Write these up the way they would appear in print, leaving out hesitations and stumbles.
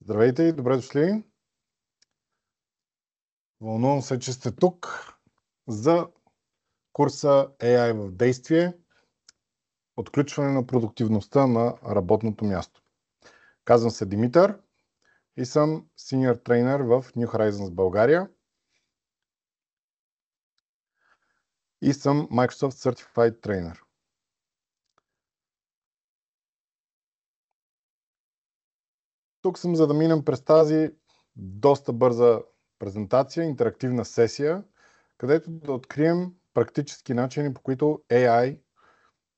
Здравейте и добре дошли. Вълнувам се, че сте тук за курса AI в действие, отключване на продуктивността на работното място. Казвам се Димитър и съм senior трейнер в New Horizons България и съм Microsoft Certified Trainer. Тук съм, за да минем през тази доста бърза презентация, интерактивна сесия, където да открием практически начини, по които AI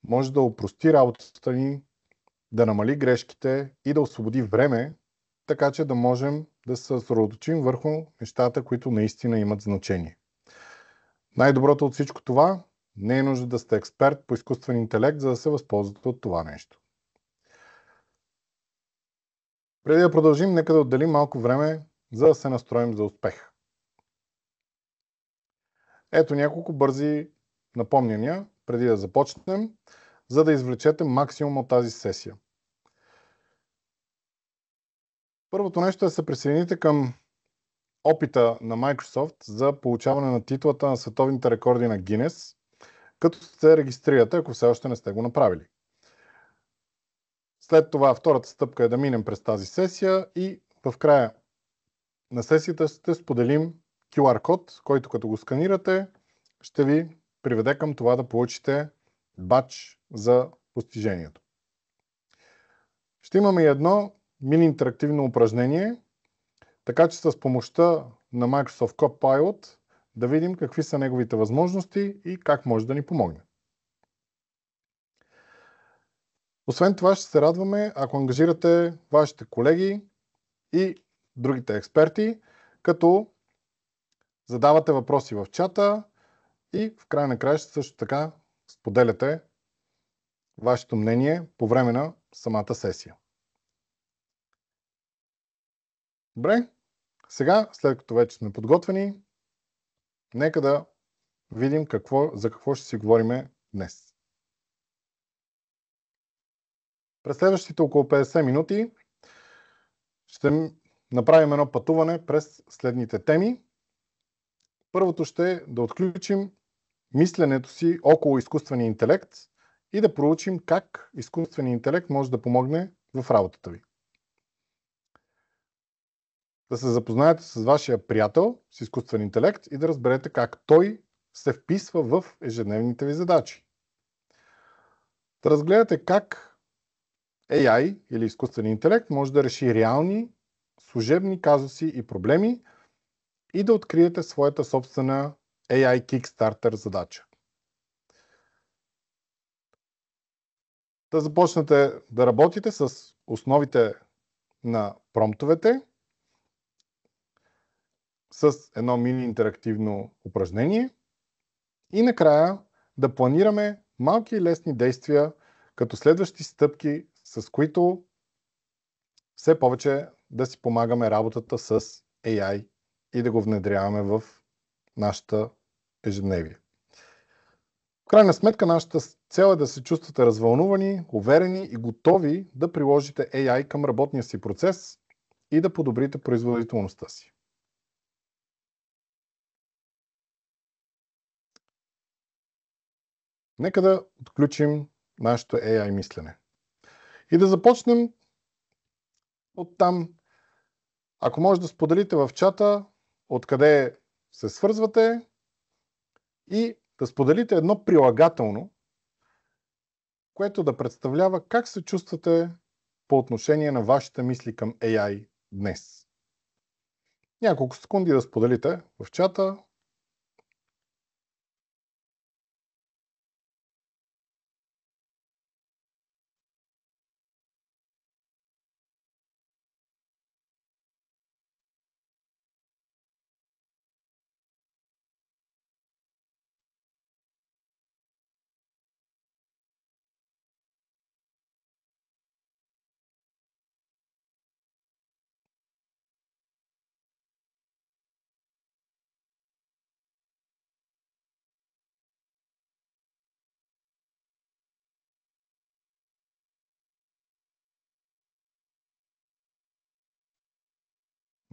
може да опрости работата ни, да намали грешките и да освободи време, така че да можем да се съсредоточим върху нещата, които наистина имат значение. Най-доброто от всичко това, не е нужда да сте експерт по изкуствен интелект, за да се възползвате от това нещо. Преди да продължим, нека да отделим малко време, за да се настроим за успех. Ето няколко бързи напомняния, преди да започнем, за да извлечете максимум от тази сесия. Първото нещо е да се присъедините към опита на Microsoft за получаване на титлата на световните рекорди на Гинес, като се регистрирате, ако все още не сте го направили. След това втората стъпка е да минем през тази сесия и в края на сесията ще споделим QR код, който като го сканирате, ще ви приведе към това да получите бадж за постижението. Ще имаме и едно мини интерактивно упражнение, така че с помощта на Microsoft Copilot да видим какви са неговите възможности и как може да ни помогне. Освен това ще се радваме, ако ангажирате вашите колеги и другите експерти, като задавате въпроси в чата и в края на краищата също така споделяте вашето мнение по време на самата сесия. Добре, сега, след като вече сме подготвени, нека да видим за какво ще си говорим днес. През следващите около 50 минути ще направим едно пътуване през следните теми. Първото ще е да отключим мисленето си около изкуствения интелект и да проучим как изкуственият интелект може да помогне в работата ви. Да се запознаете с вашия приятел с изкуствен интелект и да разберете как той се вписва в ежедневните ви задачи. Да разгледате как AI или изкуствен интелект може да реши реални служебни казуси и проблеми и да откриете своята собствена AI Kickstarter задача. Да започнете да работите с основите на промптовете, с едно мини интерактивно упражнение и накрая да планираме малки и лесни действия като следващи стъпки, с които все повече да си помагаме работата с AI и да го внедряваме в нашата ежедневие. В крайна сметка, нашата цел е да се чувствате развълнувани, уверени и готови да приложите AI към работния си процес и да подобрите производителността си. Нека да отключим нашето AI мислене. И да започнем от там. Ако може да споделите в чата откъде се свързвате и да споделите едно прилагателно, което да представлява как се чувствате по отношение на вашите мисли към AI днес. Няколко секунди да споделите в чата.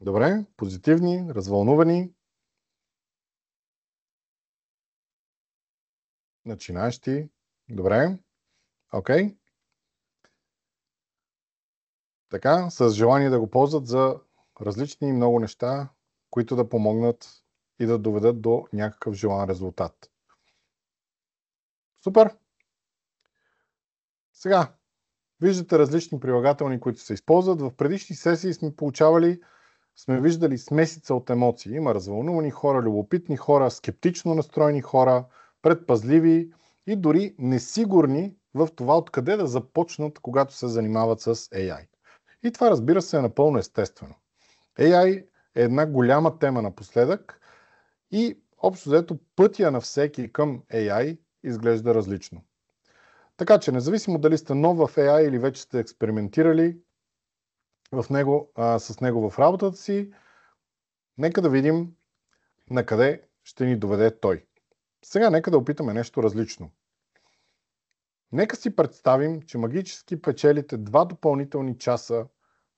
Добре, позитивни, развълнувани, начинаещи. Добре, окей. Така, с желание да го ползват за различни и много неща, които да помогнат и да доведат до някакъв желан резултат. Супер! Сега, виждате различни прилагателни, които се използват. В предишни сесии сме виждали смесица от емоции. Има развълнувани хора, любопитни хора, скептично настроени хора, предпазливи и дори несигурни в това откъде да започнат, когато се занимават с AI. И това, разбира се, е напълно естествено. AI е една голяма тема напоследък и общо взето пътя на всеки към AI изглежда различно. Така че, независимо дали сте нов в AI или вече сте експериментирали с него в работата си, нека да видим на къде ще ни доведе той. Сега нека да опитаме нещо различно. Нека си представим, че магически печелите 2 допълнителни часа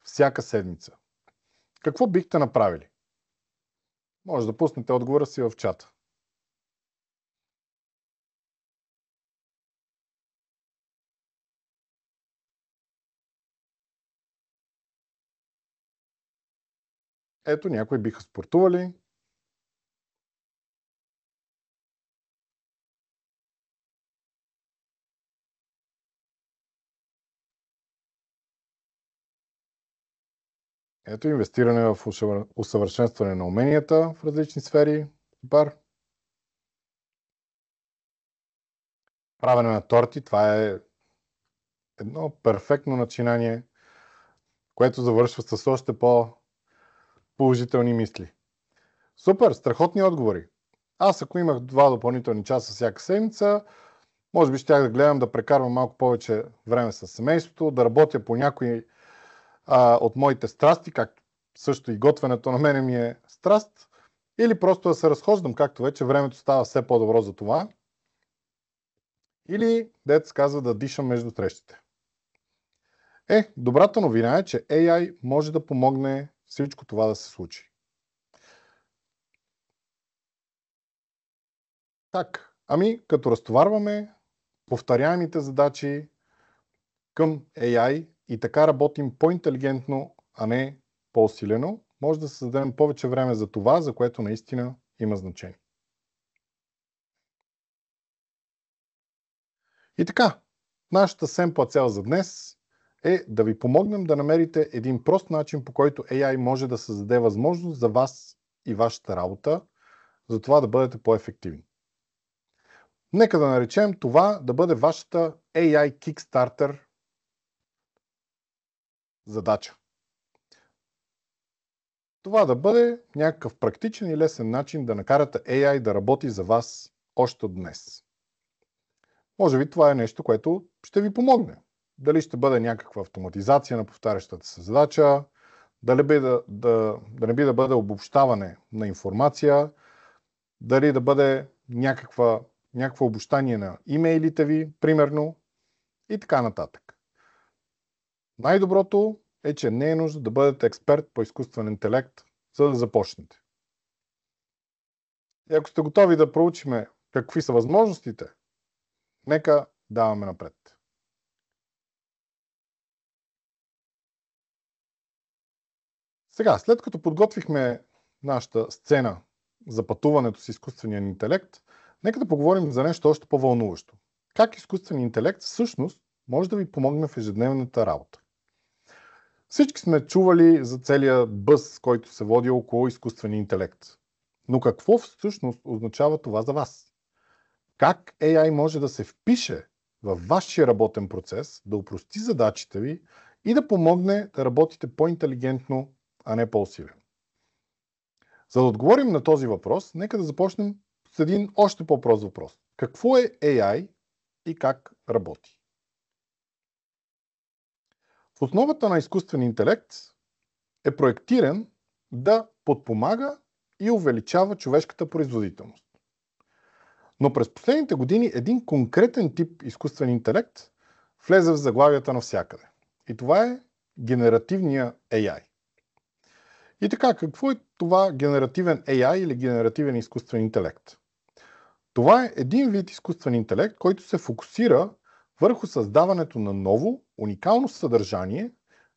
всяка седмица. Какво бихте направили? Може да пуснете отговора си в чата. Ето, някои биха спортували. Ето, инвестиране в усъвършенстване на уменията в различни сфери. Супер. Правене на торти, това е едно перфектно начинание, което завършва с още по-положителни мисли. Супер, страхотни отговори. Аз, ако имах 2 допълнителни часа всяка седмица, може би щях да гледам да прекарвам малко повече време с семейството, да работя по някои от моите страсти, както също и готвенето на мене ми е страст, или просто да се разхождам, както вече времето става все по-добро за това, или, дето се казва, да дишам между срещите. Добрата новина е, че AI може да помогне всичко това да се случи. Как? Като разтоварваме повторяемите задачи към AI и така работим по-интелигентно, а не по-усилено, може да създадем повече време за това, за което наистина има значение. И така, нашата семпла цел за днес е да ви помогнем да намерите един прост начин, по който AI може да създаде възможност за вас и вашата работа, за това да бъдете по-ефективни. Нека да наречем това да бъде вашата AI Kickstarter задача. Това да бъде някакъв практичен и лесен начин да накарате AI да работи за вас още от днес. Може би това е нещо, което ще ви помогне. Дали ще бъде някаква автоматизация на повтарящата се задача, да не би да бъде обобщаване на информация, дали да бъде някакво обобщание на имейлите ви, примерно, и така нататък. Най-доброто е, че не е нужно да бъдете експерт по изкуствен интелект, за да започнете. И ако сте готови да проучиме какви са възможностите, нека даваме напред. Сега, след като подготвихме нашата сцена за пътуването с изкуствения интелект, нека да поговорим за нещо още по-вълнуващо. Как изкуственият интелект всъщност може да ви помогне в ежедневната работа? Всички сме чували за целия бъз, който се води около изкуствения интелект. Но какво всъщност означава това за вас? Как AI може да се впише във вашия работен процес, да упрости задачите ви и да помогне да работите по-интелигентно, а не по-усилено? За да отговорим на този въпрос, нека да започнем с един още по-прост въпрос. Какво е AI и как работи? В основата на изкуствен интелект е проектиран да подпомага и увеличава човешката производителност. Но през последните години един конкретен тип изкуствен интелект влезе в заглавията навсякъде. И това е генеративния AI. И така, какво е това генеративен AI или генеративен изкуствен интелект? Това е един вид изкуствен интелект, който се фокусира върху създаването на ново, уникално съдържание,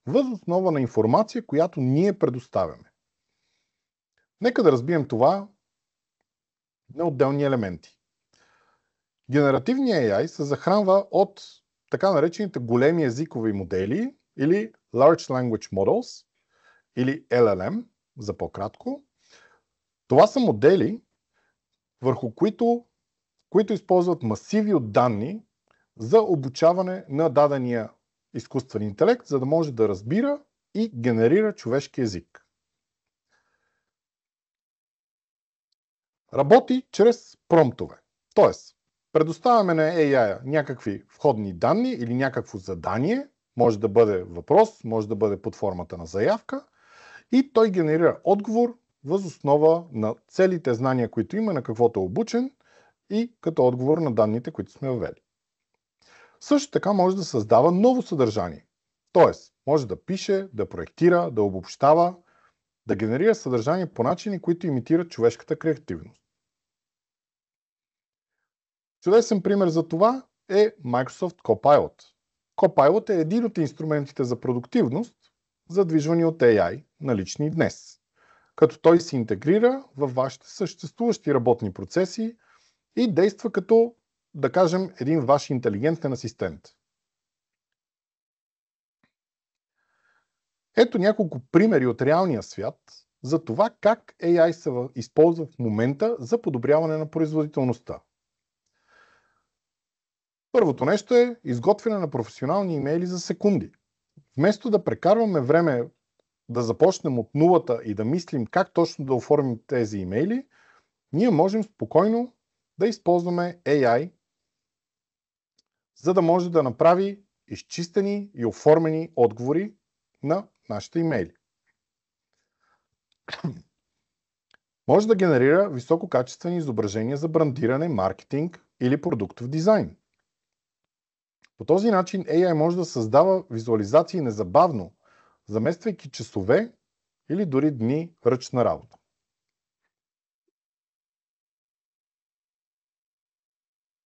въз основа на информация, която ние предоставяме. Нека да разбием това на отделни елементи. Генеративният AI се захранва от така наречените големи езикови модели или Large Language Models или LLM за по-кратко. Това са модели, върху които използват масиви от данни за обучаване на дадения изкуствен интелект, за да може да разбира и генерира човешки език. Работи чрез промптове. Тоест, предоставяме на AI някакви входни данни или някакво задание, може да бъде въпрос, може да бъде под формата на заявка, и той генерира отговор въз основа на целите знания, които има, на каквото е обучен и като отговор на данните, които сме въвели. Също така може да създава ново съдържание. Тоест, може да пише, да проектира, да обобщава, да генерира съдържание по начини, които имитират човешката креативност. Чудесен пример за това е Microsoft Copilot. Copilot е един от инструментите за продуктивност, задвижвани от AI, налични днес. Като той се интегрира във вашите съществуващи работни процеси и действа като, да кажем, един ваш интелигентен асистент. Ето няколко примери от реалния свят за това как AI се използва в момента за подобряване на производителността. Първото нещо е изготвяне на професионални имейли за секунди. Вместо да прекарваме време да започнем от нулата и да мислим как точно да оформим тези имейли, ние можем спокойно да използваме AI, за да може да направи изчистени и оформени отговори на нашите имейли. Може да генерира висококачествени изображения за брандиране, маркетинг или продуктов дизайн. По този начин AI може да създава визуализации незабавно, замествайки часове или дори дни ръчна работа.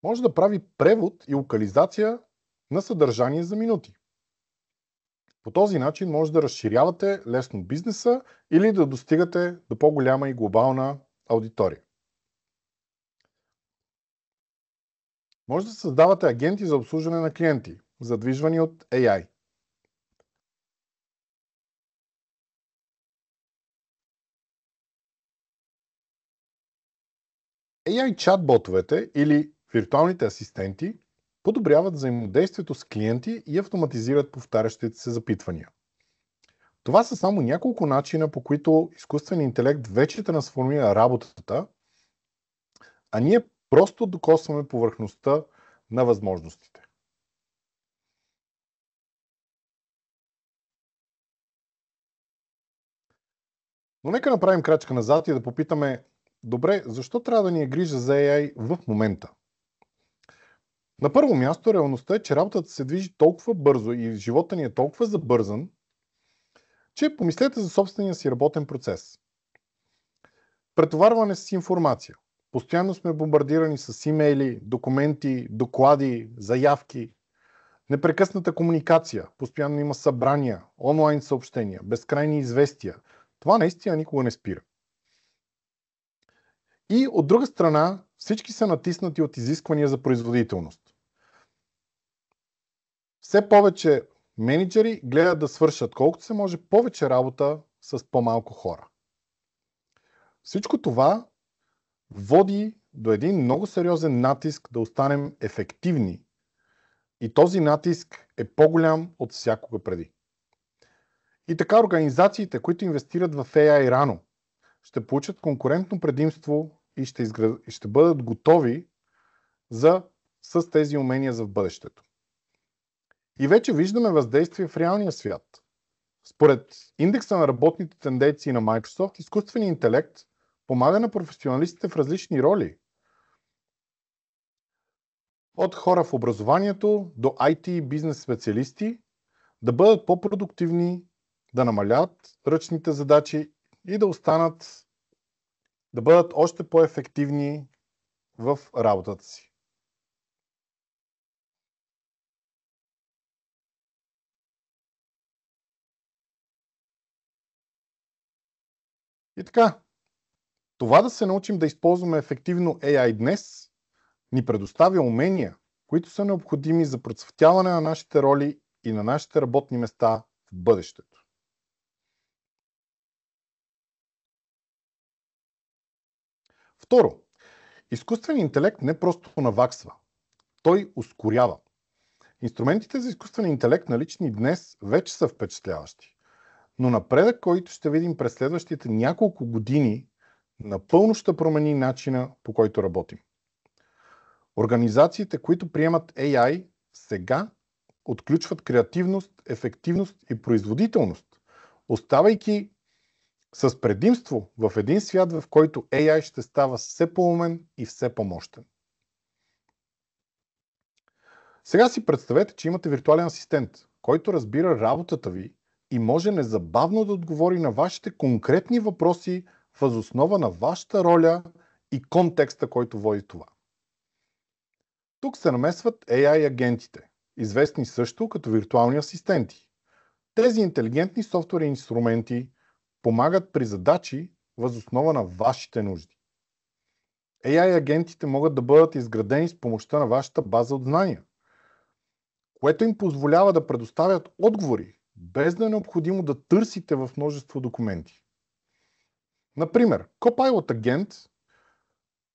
Може да прави превод и локализация на съдържание за минути. По този начин може да разширявате лесно бизнеса или да достигате до по-голяма и глобална аудитория. Може да създавате агенти за обслужване на клиенти, задвижвани от AI. AI чат-ботовете или виртуалните асистенти подобряват взаимодействието с клиенти и автоматизират повтарящите се запитвания. Това са само няколко начина, по които изкуственият интелект вече трансформира работата, а ние просто докосваме повърхността на възможностите. Но нека направим крачка назад и да попитаме, добре, защо трябва да ни е грижа за AI в момента? На първо място, реалността е, че работата се движи толкова бързо и живота ни е толкова забързан, че помислете за собствения си работен процес. Претоварване с информация. Постоянно сме бомбардирани с имейли, документи, доклади, заявки. Непрекъсната комуникация. Постоянно има събрания, онлайн съобщения, безкрайни известия. Това наистина никога не спира. И от друга страна, всички са натиснати от изисквания за производителност. Все повече мениджъри гледат да свършат колкото се може повече работа с по-малко хора. Всичко това води до един много сериозен натиск да останем ефективни. И този натиск е по-голям от всякога преди. И така организациите, които инвестират в AI рано, ще получат конкурентно предимство и ще бъдат готови с тези умения за в бъдещето. И вече виждаме въздействие в реалния свят. Според индекса на работните тенденции на Microsoft, изкуственият интелект помага на професионалистите в различни роли. От хора в образованието до IT и бизнес специалисти да бъдат по-продуктивни, да намалят ръчните задачи и да останат, да бъдат още по-ефективни в работата си. И така, това да се научим да използваме ефективно AI днес, ни предоставя умения, които са необходими за процъфтяване на нашите роли и на нашите работни места в бъдещето. Второ, изкуственият интелект не просто наваксва, той ускорява. Инструментите за изкуствен интелект, налични днес, вече са впечатляващи. Но напредък, който ще видим през следващите няколко години, напълно ще промени начина, по който работим. Организациите, които приемат AI сега, отключват креативност, ефективност и производителност, оставайки с предимство в един свят, в който AI ще става все по-умен и все по-мощен. Сега си представете, че имате виртуален асистент, който разбира работата ви и може незабавно да отговори на вашите конкретни въпроси въз основа на вашата роля и контекста, който води това. Тук се намесват AI агентите, известни също като виртуални асистенти. Тези интелигентни софтуерни инструменти помагат при задачи въз основа на вашите нужди. AI агентите могат да бъдат изградени с помощта на вашата база от знания, което им позволява да предоставят отговори, без да е необходимо да търсите в множество документи. Например, Copilot агент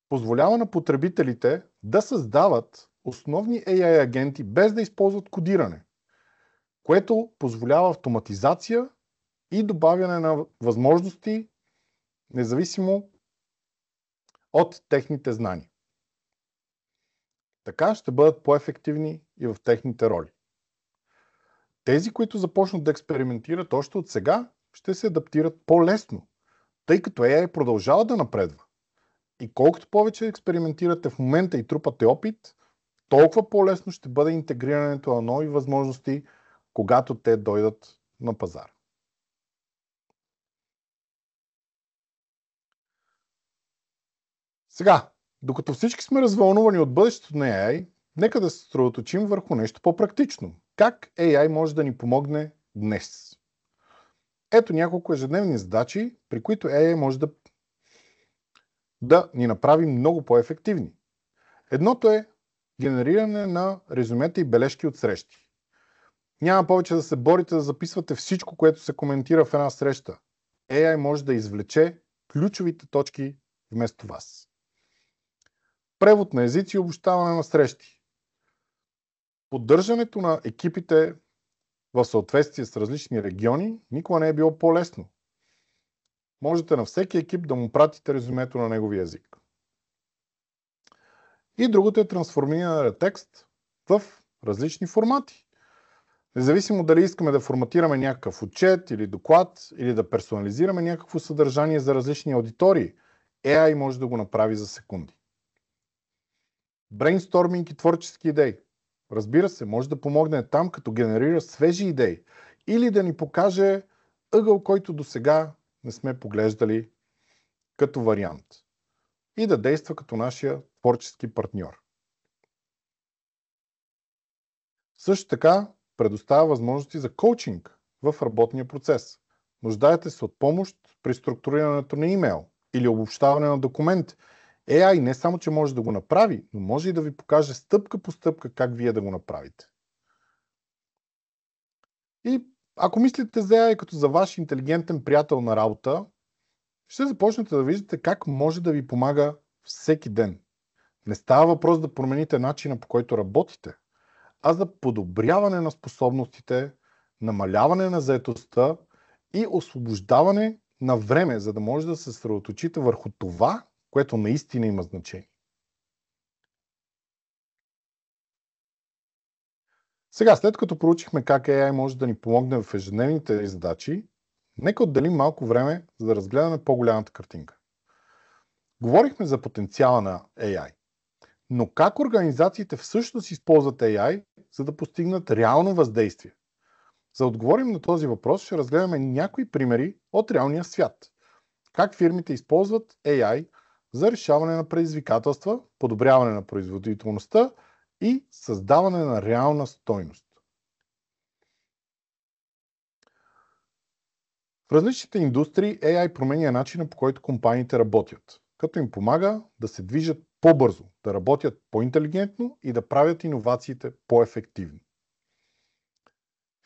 позволява на потребителите да създават основни AI агенти без да използват кодиране, което позволява автоматизация и добавяне на възможности, независимо от техните знания. Така ще бъдат по-ефективни и в техните роли. Тези, които започнат да експериментират още от сега, ще се адаптират по-лесно, тъй като AI продължава да напредва. И колкото повече експериментирате в момента и трупате опит, толкова по-лесно ще бъде интегрирането на нови възможности, когато те дойдат на пазара. Сега, докато всички сме развълнувани от бъдещето на AI, нека да се съсредоточим върху нещо по-практично. Как AI може да ни помогне днес? Ето няколко ежедневни задачи, при които AI може да ни направи много по-ефективни. Едното е генериране на резюмета и бележки от срещи. Няма повече да се борите да записвате всичко, което се коментира в една среща. AI може да извлече ключовите точки вместо вас. Превод на езици и обобщаване на срещи. Поддържането на екипите в съответствие с различни региони никога не е било по-лесно. Можете на всеки екип да му пратите резюмето на неговия език. И другото е трансформиране на текст в различни формати. Независимо дали искаме да форматираме някакъв отчет или доклад, или да персонализираме някакво съдържание за различни аудитории, AI може да го направи за секунди. Брейнсторминг и творчески идеи. Разбира се, може да помогне там, като генерира свежи идеи или да ни покаже ъгъл, който досега не сме поглеждали като вариант и да действа като нашия творчески партньор. Също така предоставя възможности за коучинг в работния процес. Нуждаете се от помощ при структурирането на имейл или обобщаване на документ. AI не само, че може да го направи, но може и да ви покаже стъпка по стъпка как вие да го направите. И ако мислите за AI като за ваш интелигентен приятел на работа, ще започнете да виждате как може да ви помага всеки ден. Не става въпрос да промените начина, по който работите, а за подобряване на способностите, намаляване на заетостта и освобождаване на време, за да може да се съсредоточите върху това, което наистина има значение. Сега, след като проучихме как AI може да ни помогне в ежедневните задачи, нека отделим малко време, за да разгледаме по-голямата картинка. Говорихме за потенциала на AI. Но как организациите всъщност използват AI, за да постигнат реално въздействие? За да отговорим на този въпрос, ще разгледаме някои примери от реалния свят. как фирмите използват AI за решаване на предизвикателства, подобряване на производителността и създаване на реална стойност. В различните индустрии AI променя начина, по който компаниите работят, като им помага да се движат по-бързо, да работят по-интелигентно и да правят иновациите по-ефективни.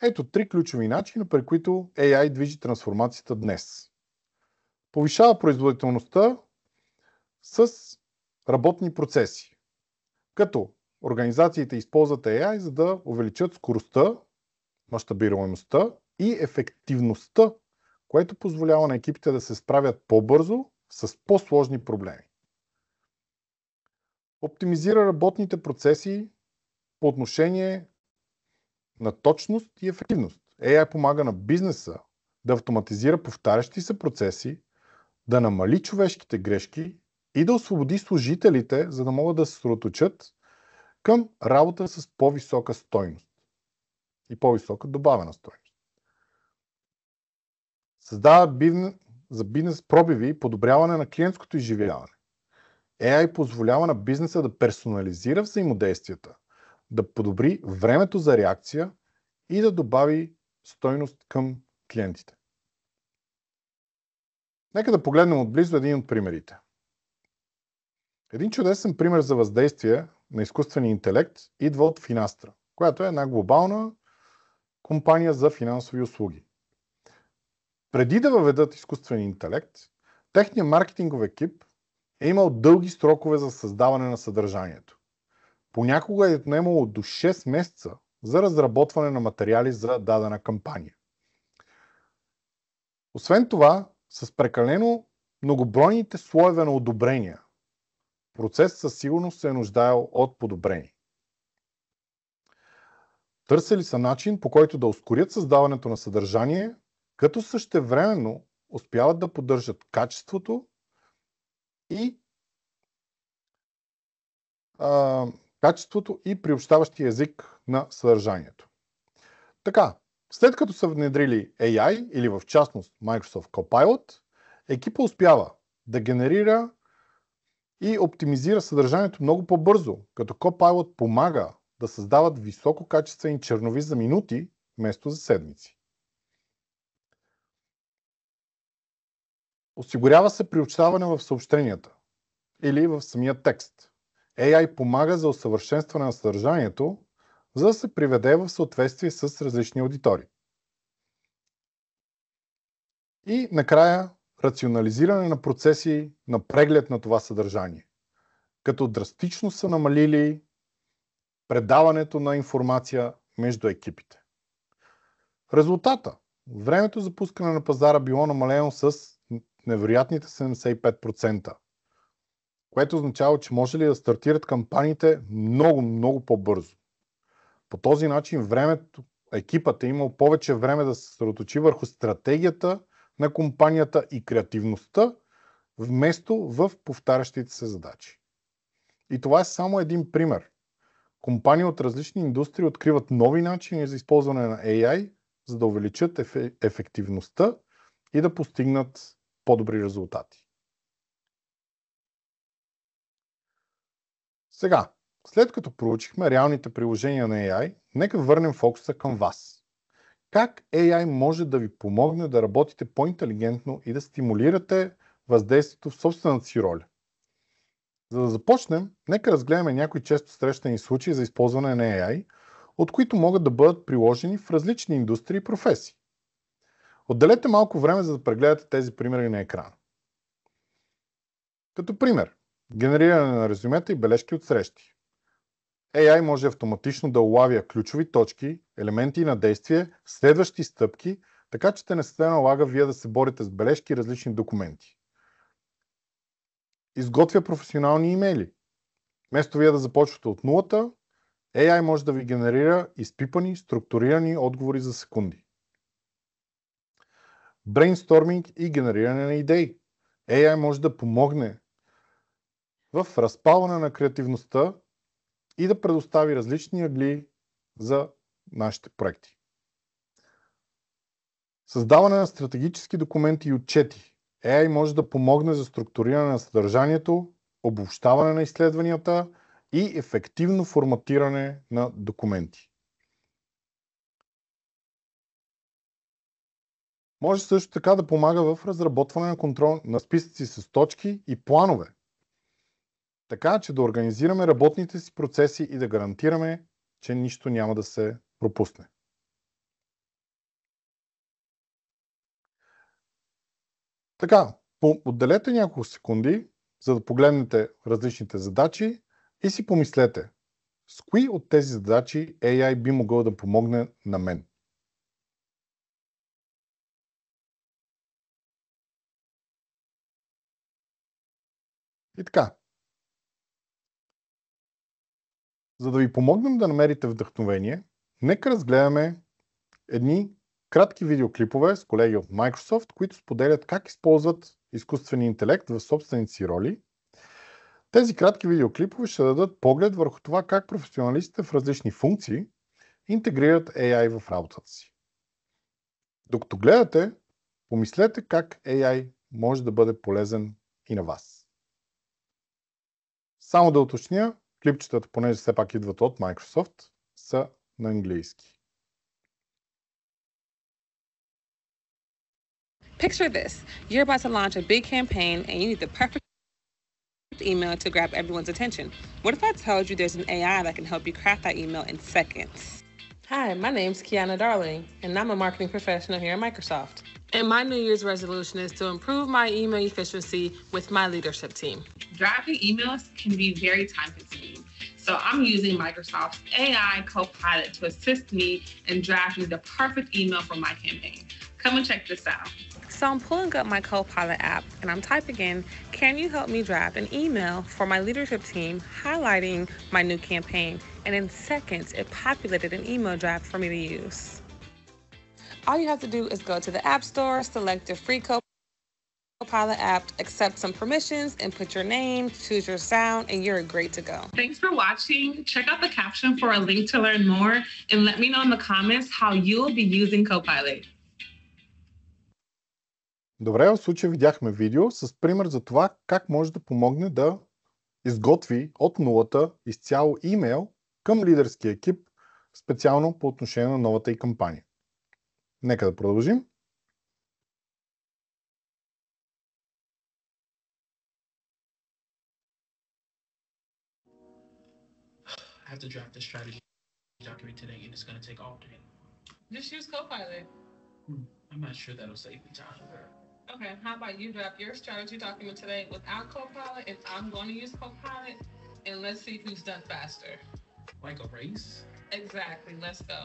Ето 3 ключови начина, при които AI движи трансформацията днес. Повишава производителността с работни процеси, като организациите използват AI, за да увеличат скоростта, мащабируемостта и ефективността, което позволява на екипите да се справят по-бързо с по-сложни проблеми. Оптимизира работните процеси по отношение на точност и ефективност. AI помага на бизнеса да автоматизира повтарящи се процеси, да намали човешките грешки и да освободи служителите, за да могат да се съсредоточат към работа с по-висока стойност и по-висока добавена стойност. Създава за бизнес пробиви и подобряване на клиентското изживяване. AI позволява на бизнеса да персонализира взаимодействията, да подобри времето за реакция и да добави стойност към клиентите. Нека да погледнем отблизо един от примерите. Един чудесен пример за въздействие на изкуствения интелект идва от Finastra, която е една глобална компания за финансови услуги. Преди да въведат изкуствен интелект, техният маркетингов екип е имал дълги срокове за създаване на съдържанието. Понякога е отнемало до 6 месеца за разработване на материали за дадена кампания. Освен това, с прекалено многобройните слоеве на одобрения, процес със сигурност се е нуждаел от подобрение. Търсили са начин, по който да ускорят създаването на съдържание, като същевременно успяват да поддържат качеството и приобщаващия език на съдържанието. Така, след като са внедрили AI или в частност Microsoft Copilot, екипа успява да генерира и оптимизира съдържанието много по-бързо, като Copilot помага да създават висококачествени чернови за минути, вместо за седмици. Осигурява се приобщаване в съобщенията или в самия текст. AI помага за усъвършенстване на съдържанието, за да се приведе в съответствие с различни аудитории. И накрая рационализиране на процеси на преглед на това съдържание, като драстично са намалили предаването на информация между екипите. Резултата: времето за пускане на пазара било намалено с невероятните 75%, което означава, че може ли да стартират кампаниите много по-бързо. По този начин екипът е имал повече време да се съсредоточи върху стратегията на компанията и креативността, вместо в повтарящите се задачи. И това е само един пример. Компании от различни индустрии откриват нови начини за използване на AI, за да увеличат ефективността и да постигнат по-добри резултати. Сега, след като проучихме реалните приложения на AI, нека върнем фокуса към вас. Как AI може да ви помогне да работите по-интелигентно и да стимулирате въздействието в собствената си роля? За да започнем, нека разгледаме някои често срещани случаи за използване на AI, от които могат да бъдат приложени в различни индустрии и професии. Отделете малко време, за да прегледате тези примери на екрана. Като пример, генериране на резюмета и бележки от срещи. AI може автоматично да улавя ключови точки, елементи на действие, следващи стъпки, така че да не се налага вие да се борите с бележки и различни документи. Изготвя професионални имейли. Вместо вие да започвате от нулата, AI може да ви генерира изпипани, структурирани отговори за секунди. Брейнсторминг и генериране на идеи. AI може да помогне в разпалване на креативността и да предостави различни ъгли за нашите проекти. Създаване на стратегически документи и отчети. AI може да помогне за структуриране на съдържанието, обобщаване на изследванията и ефективно форматиране на документи. Може също така да помага в разработване на контрол на списъци с точки и планове, така че да организираме работните си процеси и да гарантираме, че нищо няма да се пропусне. Така, отделете няколко секунди, за да погледнете различните задачи и си помислете, с кои от тези задачи AI би могъл да помогне на мен. И така, за да ви помогнем да намерите вдъхновение, нека разгледаме едни кратки видеоклипове с колеги от Microsoft, които споделят как използват изкуствения интелект в собствените си роли. Тези кратки видеоклипове ще дадат поглед върху това как професионалистите в различни функции интегрират AI в работата си. Докато гледате, помислете как AI може да бъде полезен и на вас. Само да уточня, клипчетата, понеже все пак идват от Microsoft, са на английски. Picture this. You're about to launch a big campaign and you need the perfect email to grab everyone's attention. What if I told you there's an AI that can help you craft that email in seconds? Hi, my name's Kiana Darling, and I'm a marketing professional here at Microsoft. And my New Year's resolution is to improve my email efficiency with my leadership team. Drafting emails can be very time-consuming. So I'm using Microsoft's AI Copilot to assist me in drafting the perfect email for my campaign. Come and check this out. So I'm pulling up my Copilot app and I'm typing in, can you help me draft an email for my leadership team highlighting my new campaign? And in seconds, it populated an email draft for me to use. All you have to do is go to the App Store, select your free Copilot app, accept some permissions, and put your name, choose your sound, and you're great to go. Thanks for watching. Check out the caption for a link to learn more, and let me know in the comments how you'll be using Copilot. Добре, в случая видяхме видео с пример за това как може да помогне да изготви от нулата изцяло имейл към лидерския екип, специално по отношение на новата и кампания. Нека да продължим. I have to draft the strategy document today, and it's going to take all day. Just use Copilot. I'm not sure that'll save me time. Okay, how about you draft your strategy document today without Copilot, and I'm going to use Copilot, and let's see who's done faster. Like a race? Exactly, let's go.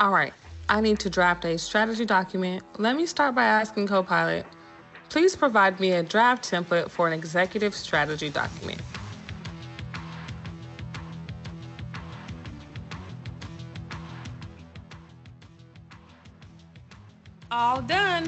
All right, I need to draft a strategy document. Let me start by asking Copilot, please provide me a draft template for an executive strategy document. All done.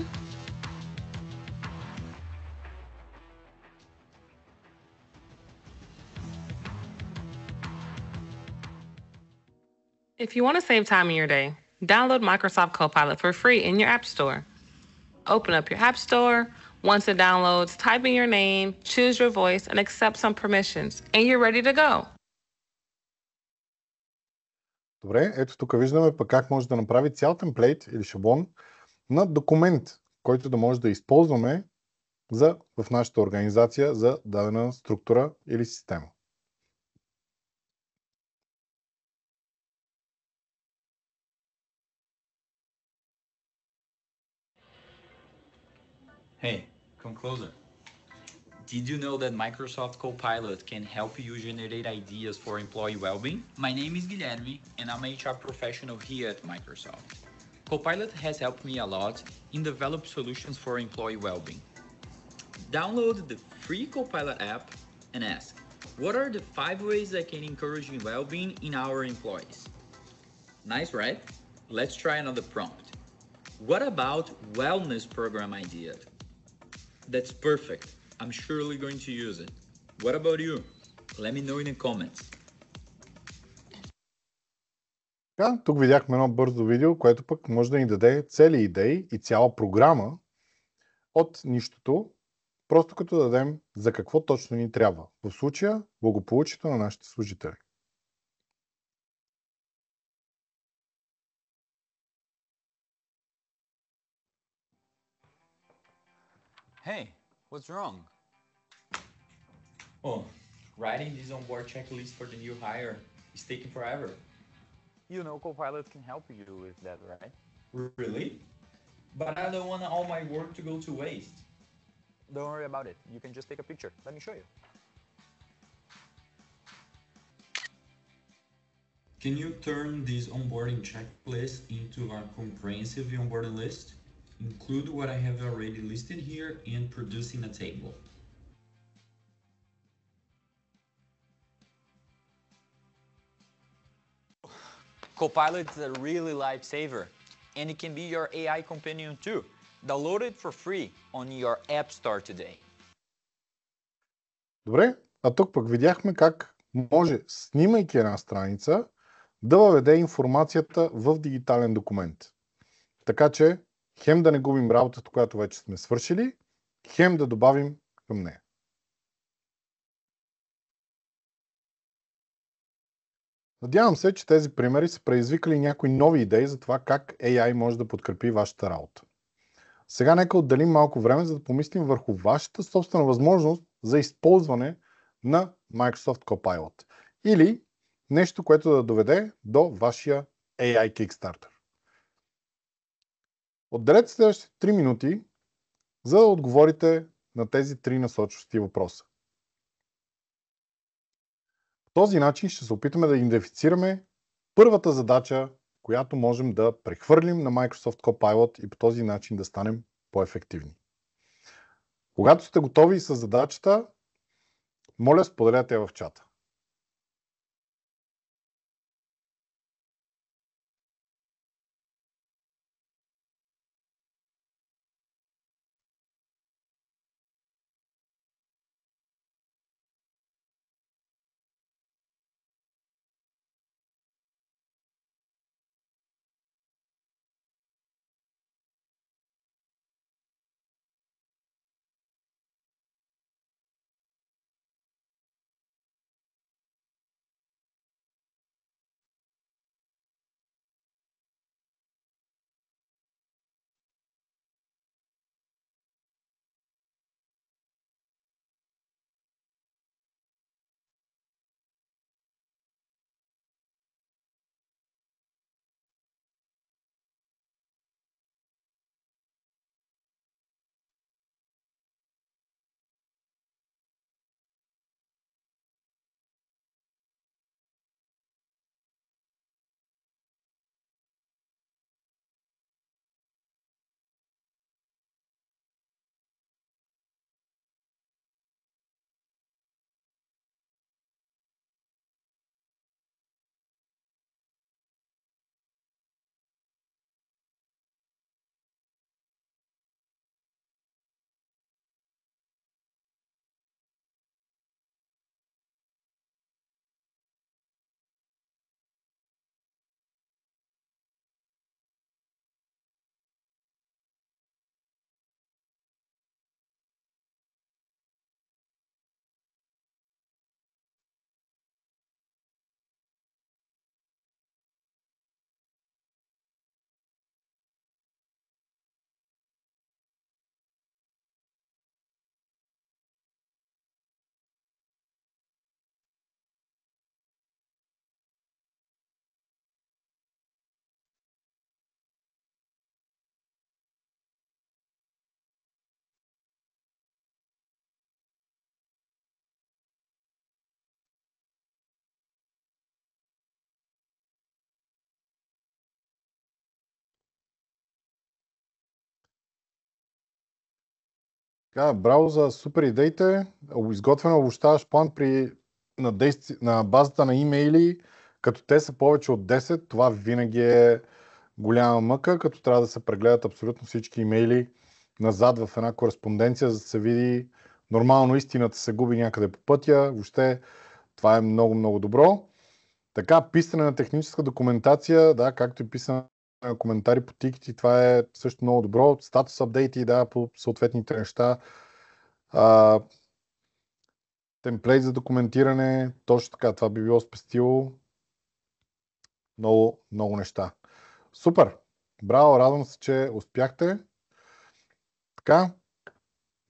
If you want to save time in your day, download Microsoft Copilot for free in your App Store. Open up your App Store. Once it downloads, type in your name, choose your voice, and accept some permissions, and you're ready to go. Добре, ето тук виждаме пък как може да направи цял темплейт или шаблон на документ, който да може да използваме в нашата организация за дадена структура или система. Hey, come closer. Did you know that Microsoft Copilot can help you generate ideas for employee well-being? My name is Guilherme, and I'm an HR professional here at Microsoft. Copilot has helped me a lot in develop solutions for employee well-being. Download the free Copilot app and ask, what are the 5 ways I can encourage well-being in our employees? Nice, right? Let's try another prompt. What about wellness program idea? That's perfect. I'm surely going to use it. What about you? Let me know in the comments. Тук видяхме едно бързо видео, което пък може да ни даде цели идеи и цяла програма от нищото просто като дадем за какво точно ни трябва. В случая благополучието на нашите служители. Hey, what's wrong? Oh, writing this onboard checklist for the new hire is taking forever. You know Copilot can help you with that, right? Really? But I don't want all my work to go to waste. Don't worry about it. You can just take a picture. Let me show you. Can you turn this onboarding checklist into a comprehensive onboarding list? Include what I have already listed here and produce in a table. Copilot is a really lifesaver, and it can be your AI companion too. Download it for free on your App Store today. Добре, а тук пък видяхме как може, снимайки една страница, да въведе информацията в дигитален документ. Така че хем да не губим работата, която вече сме свършили, хем да добавим към нея. Надявам се, че тези примери са предизвикали някои нови идеи за това как AI може да подкрепи вашата работа. Сега нека отделим малко време, за да помислим върху вашата собствена възможност за използване на Microsoft Copilot. Или нещо, което да доведе до вашия AI Kickstarter. Отделете следващите 3 минути, за да отговорите на тези 3 насочващи въпроса. По този начин ще се опитаме да идентифицираме първата задача, която можем да прехвърлим на Microsoft Copilot и по този начин да станем по-ефективни. Когато сте готови с задачата, моля, споделяйте я в чата. Браво за супер идеите. Изготвен обобщаващ план на базата на имейли, като те са повече от 10. Това винаги е голяма мъка, като трябва да се прегледат абсолютно всички имейли назад в една кореспонденция, за да се види. Нормално истината се губи някъде по пътя. Въобще това е много, много добро. Така, писане на техническа документация, да, както и писане на коментари по тикети, това е също много добро. Статус апдейти, да, по съответните неща. Темплейт за документиране, точно така, това би било спестило много, много неща. Супер! Браво, радвам се, че успяхте. Така,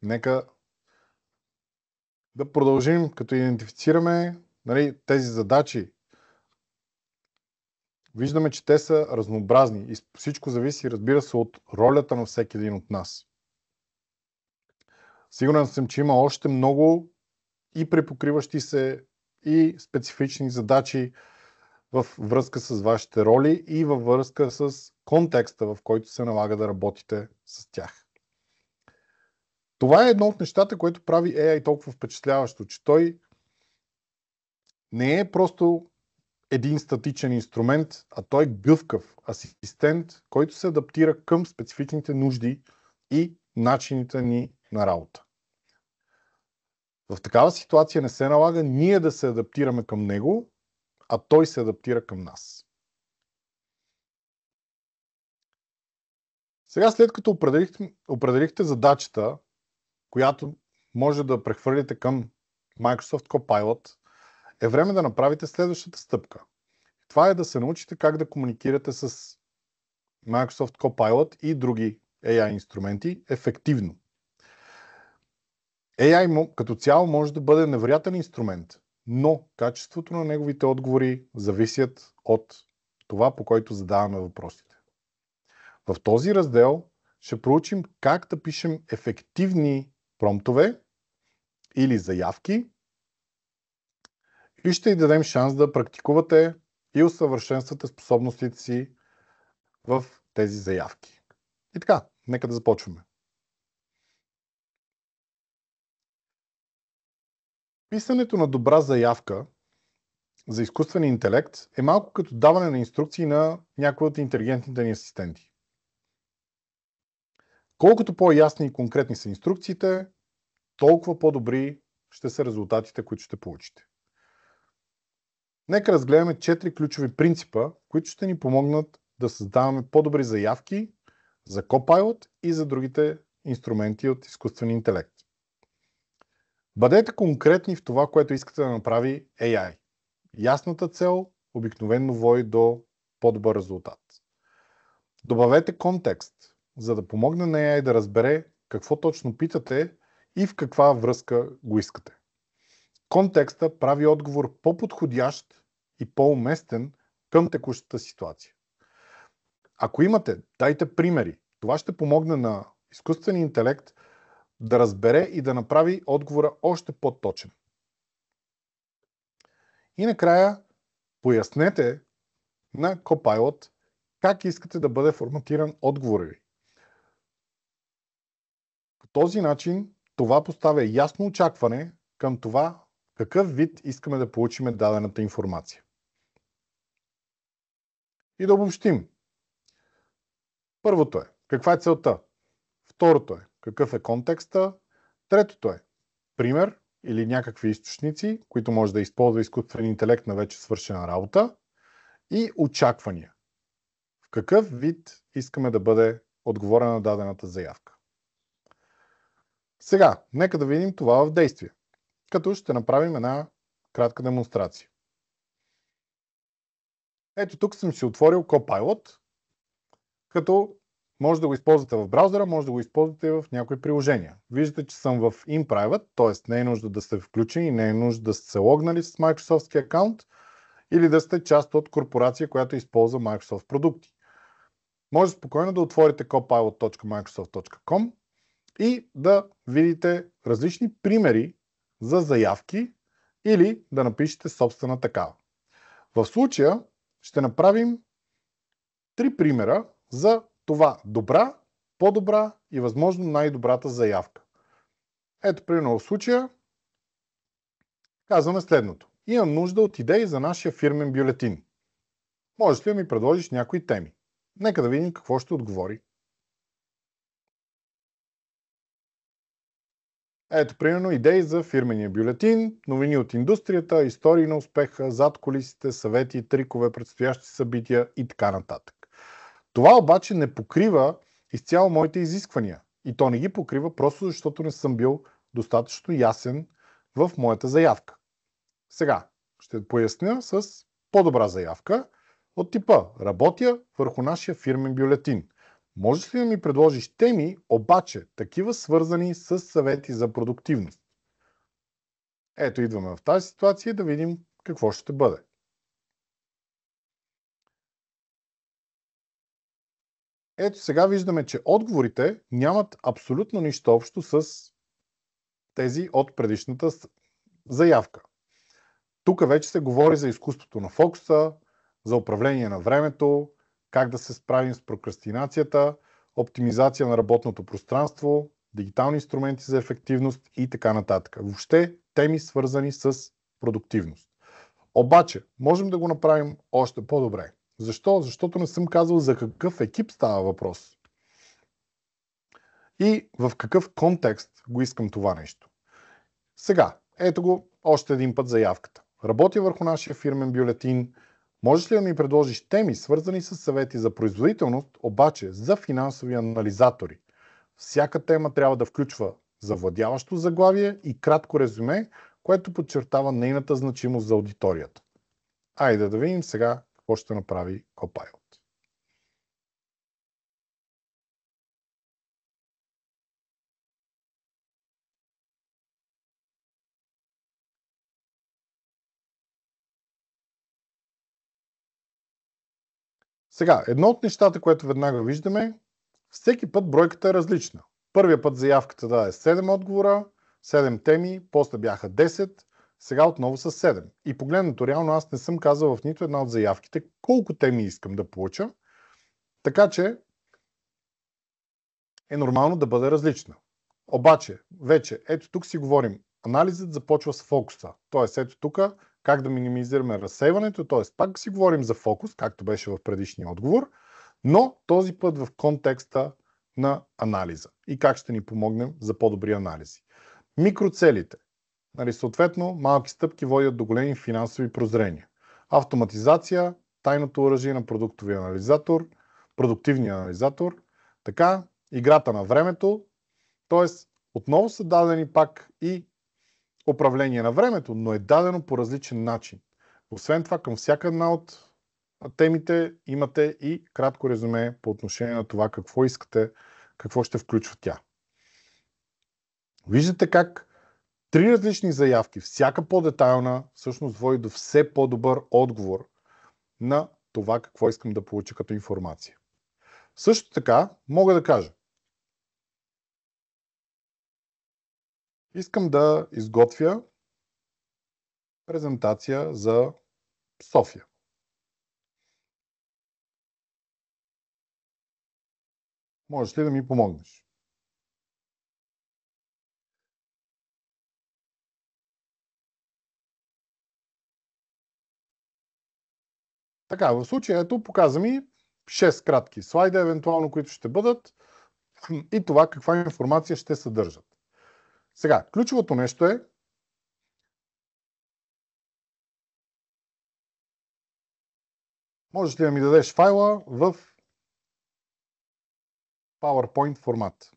нека да продължим, като идентифицираме тези задачи. Виждаме, че те са разнообразни и всичко зависи, разбира се, от ролята на всеки един от нас. Сигурен съм, че има още много и препокриващи се и специфични задачи във връзка с вашите роли и във връзка с контекста, в който се налага да работите с тях. Това е едно от нещата, което прави AI толкова впечатляващо, че той не е просто един статичен инструмент, а той е гъвкав асистент, който се адаптира към специфичните нужди и начините ни на работа. В такава ситуация не се налага ние да се адаптираме към него, а той се адаптира към нас. Сега, след като определихте задачата, която може да прехвърлите към Microsoft Copilot, е време да направите следващата стъпка. Това е да се научите как да комуникирате с Microsoft Copilot и други AI инструменти ефективно. AI като цяло може да бъде невероятен инструмент, но качеството на неговите отговори зависят от това, по който задаваме въпросите. В този раздел ще проучим как да пишем ефективни промптове или заявки и ще й дадем шанс да практикувате и усъвършенствате способностите си в тези заявки. И така, нека да започваме. Писането на добра заявка за изкуствен интелект е малко като даване на инструкции на някои от интелигентните ни асистенти. Колкото по-ясни и конкретни са инструкциите, толкова по-добри ще са резултатите, които ще получите. Нека разгледаме 4 ключови принципа, които ще ни помогнат да създаваме по-добри заявки за Copilot и за другите инструменти от изкуствен интелект. Бъдете конкретни в това, което искате да направи AI. Ясната цел обикновено води до по-добър резултат. Добавете контекст, за да помогне на AI да разбере какво точно питате и в каква връзка го искате. Контекста прави отговор по-подходящ и по-уместен към текущата ситуация. Ако имате, дайте примери. Това ще помогне на изкуствения интелект да разбере и да направи отговора още по-точен. И накрая пояснете на Copilot как искате да бъде форматиран отговорът ви. По този начин това поставя ясно очакване към това какъв вид искаме да получим дадената информация. И да обобщим. Първото е каква е целта. Второто е какъв е контекста. Третото е пример или някакви източници, които може да използва изкуствен интелект на вече свършена работа. И очаквания. В какъв вид искаме да бъде отговорена на дадената заявка. Сега, нека да видим това в действие, като ще направим една кратка демонстрация. Ето тук съм си отворил Copilot, като може да го използвате в браузъра, може да го използвате в някои приложения. Виждате, че съм в InPrivate, т.е. не е нужда да сте включени, не е нужда да сте се логнали с Microsoft акаунт или да сте част от корпорация, която използва Microsoft продукти. Може спокойно да отворите copilot.microsoft.com и да видите различни примери за заявки или да напишете собствена такава. В случая ще направим 3 примера за това добра, по-добра и възможно най-добрата заявка. Ето примерно в случая казваме следното. Имам нужда от идеи за нашия фирмен бюлетин. Можеш ли да ми предложиш някои теми? Нека да видим какво ще отговори. Ето примерно идеи за фирмения бюлетин, новини от индустрията, истории на успеха, задкулисите, съвети, трикове, предстоящи събития и така нататък. Това обаче не покрива изцяло моите изисквания. И то не ги покрива просто защото не съм бил достатъчно ясен в моята заявка. Сега ще поясня с по-добра заявка от типа: работя върху нашия фирмен бюлетин. Можеш ли да ми предложиш теми, обаче такива свързани с съвети за продуктивност? Ето, идваме в тази ситуация да видим какво ще бъде. Ето сега виждаме, че отговорите нямат абсолютно нищо общо с тези от предишната заявка. Тук вече се говори за изкуството на фокуса, за управление на времето, как да се справим с прокрастинацията, оптимизация на работното пространство, дигитални инструменти за ефективност и така нататък. Въобще теми свързани с продуктивност. Обаче, можем да го направим още по-добре. Защо? Защото не съм казал за какъв екип става въпрос. И в какъв контекст го искам това нещо. Сега, ето го още един път заявката. Работя върху нашия фирмен бюлетин. Можеш ли да ми предложиш теми, свързани с съвети за производителност, обаче за финансови анализатори? Всяка тема трябва да включва завладяващо заглавие и кратко резюме, което подчертава нейната значимост за аудиторията. Айде да видим сега какво ще направи Copilot. Сега, едно от нещата, което веднага виждаме, всеки път бройката е различна. Първия път заявката даде 7 отговора, 7 теми, после бяха 10, сега отново са 7. И погледнато, реално аз не съм казал в нито една от заявките колко теми искам да получа, така че е нормално да бъде различна. Обаче, вече, ето тук си говорим, анализът започва с фокуса. Тоест, ето тук как да минимизираме разсейването, т.е. пак си говорим за фокус, както беше в предишния отговор, но този път в контекста на анализа и как ще ни помогнем за по-добри анализи. Микроцелите. Съответно, малки стъпки водят до големи финансови прозрения. Автоматизация, тайното оръжие на продуктивния анализатор, така, играта на времето, т.е. отново са дадени пак и управление на времето, но е дадено по различен начин. Освен това, към всяка една от темите имате и кратко резюме по отношение на това какво искате, какво ще включва тя. Виждате как 3 различни заявки, всяка по-детайлна, всъщност води до все по-добър отговор на това какво искам да получа като информация. Също така, мога да кажа, искам да изготвя презентация за София. Можеш ли да ми помогнеш? Така, в случая ето показва ми 6 кратки слайда, евентуално, които ще бъдат и това каква информация ще съдържат. Сега, ключовото нещо е можеш ли да ми дадеш файла в PowerPoint формат?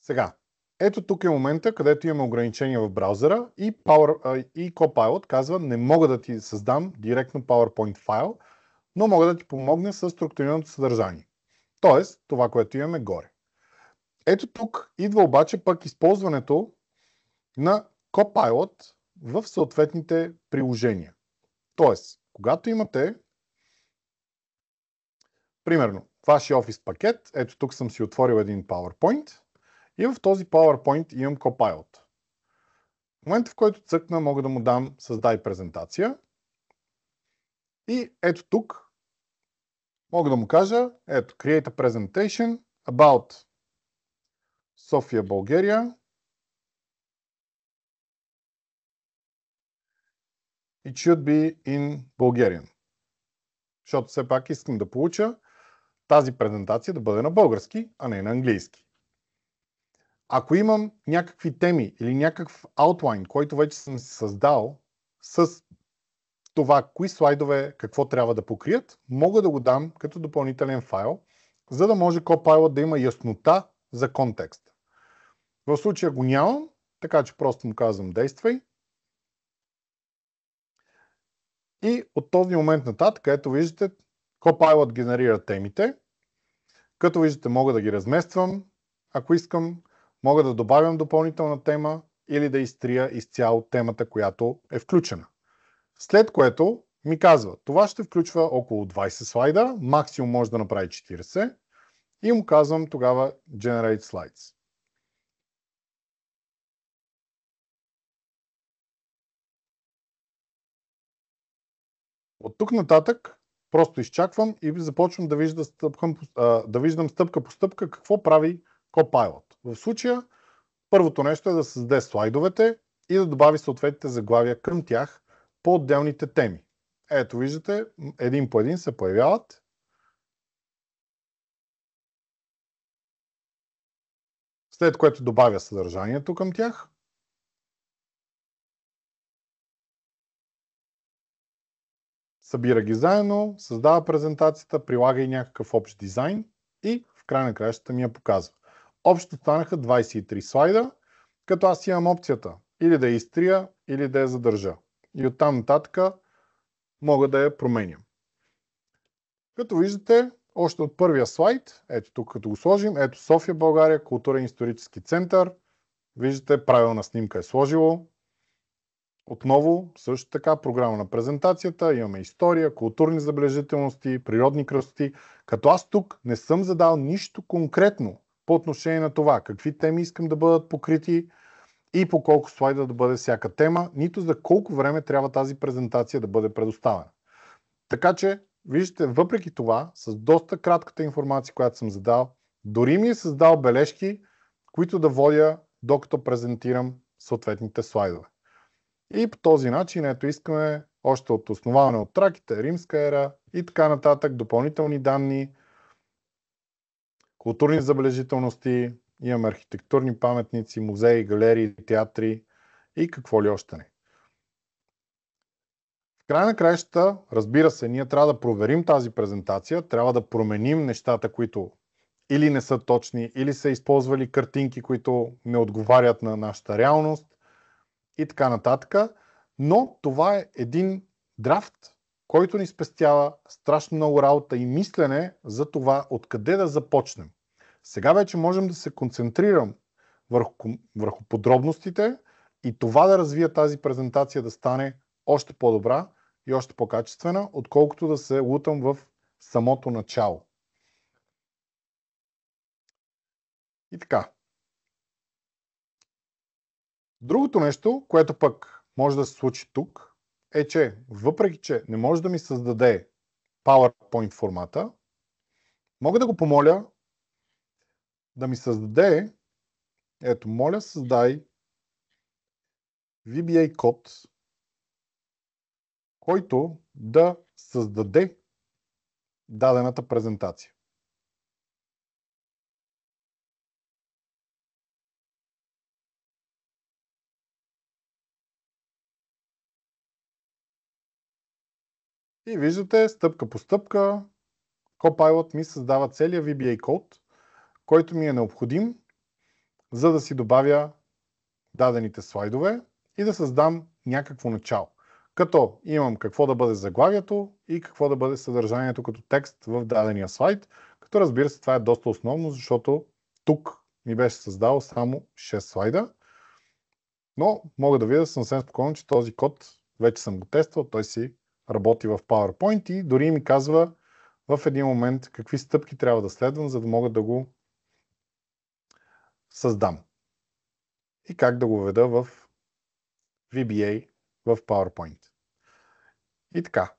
Сега, ето тук е момента, където имаме ограничения в браузъра и Copilot казва, не мога да ти създам директно PowerPoint файл, но мога да ти помогна с структурираното съдържание. Тоест, това, което имаме горе. Ето тук идва обаче пък използването на Copilot в съответните приложения. Тоест, когато имате примерно вашия офис пакет, ето тук съм си отворил един PowerPoint и в този PowerPoint имам Copilot. В момента, в който цъкна, мога да му дам създай презентация и ето тук мога да му кажа, ето, create a presentation about Sofia, Bulgaria. It should be in Bulgarian. Защото все пак искам да получа тази презентация да бъде на български, а не на английски. Ако имам някакви теми или някакъв outline, който вече съм си създал с това, кои слайдове какво трябва да покрият, мога да го дам като допълнителен файл, за да може Copilot да има яснота за контекста. В случая го нямам, така че просто му казвам действай. И от този момент нататък, ето виждате, Copilot генерира темите. Като виждате, мога да ги размествам. Ако искам, мога да добавям допълнителна тема или да изтрия изцяло темата, която е включена. След което ми казва, това ще включва около 20 слайда, максимум може да направи 40 и му казвам тогава Generate Slides. От тук нататък просто изчаквам и започвам да виждам стъпка по стъпка какво прави Copilot. В случая първото нещо е да създаде слайдовете и да добави съответните заглавия към тях по отделните теми. Ето виждате, един по един се появяват. След което добавя съдържанието към тях. Събира ги заедно, създава презентацията, прилага и някакъв общ дизайн и в край на краищата ми я показва. Общо станаха 23 слайда, като аз имам опцията или да я изтрия, или да я задържа. И оттам нататък мога да я променям. Като виждате, още от първия слайд, ето тук като го сложим, ето София, България, културен исторически център. Виждате, правилна снимка е сложило. Отново, също така, програма на презентацията, имаме история, културни забележителности, природни красоти, като аз тук не съм задал нищо конкретно по отношение на това, какви теми искам да бъдат покрити и по колко слайда да бъде всяка тема, нито за колко време трябва тази презентация да бъде предоставена. Така че, виждате, въпреки това, с доста кратката информация, която съм задал, дори ми е създал бележки, които да водя, докато презентирам съответните слайдове. И по този начин, ето искаме още от основаване от траките, римска ера и така нататък, допълнителни данни, културни забележителности, имаме архитектурни паметници, музеи, галерии, театри и какво ли още не. В край на краищата, разбира се, ние трябва да проверим тази презентация, трябва да променим нещата, които или не са точни, или са използвали картинки, които не отговарят на нашата реалност и така нататък. Но това е един драфт, който ни спестява страшно много работа и мислене за това откъде да започнем. Сега вече можем да се концентрирам върху подробностите и това да развия тази презентация да стане още по-добра и още по-качествена, отколкото да се лутам в самото начало. И така. Другото нещо, което пък може да се случи тук, е, че въпреки, че не може да ми създаде PowerPoint формата, мога да го помоля да ми създаде, ето, моля, създай VBA код, който да създаде дадената презентация. И виждате, стъпка по стъпка, Copilot ми създава целият VBA код, който ми е необходим, за да си добавя дадените слайдове и да създам някакво начало. Като имам какво да бъде заглавието и какво да бъде съдържанието като текст в дадения слайд, като разбира се това е доста основно, защото тук ми беше създал само 6 слайда, но мога да видя съвсем спокойно, че този код вече съм го тествал, той си работи в PowerPoint и дори ми казва в един момент какви стъпки трябва да следвам, за да мога да го създам. И как да го введа в VBA в PowerPoint. И така.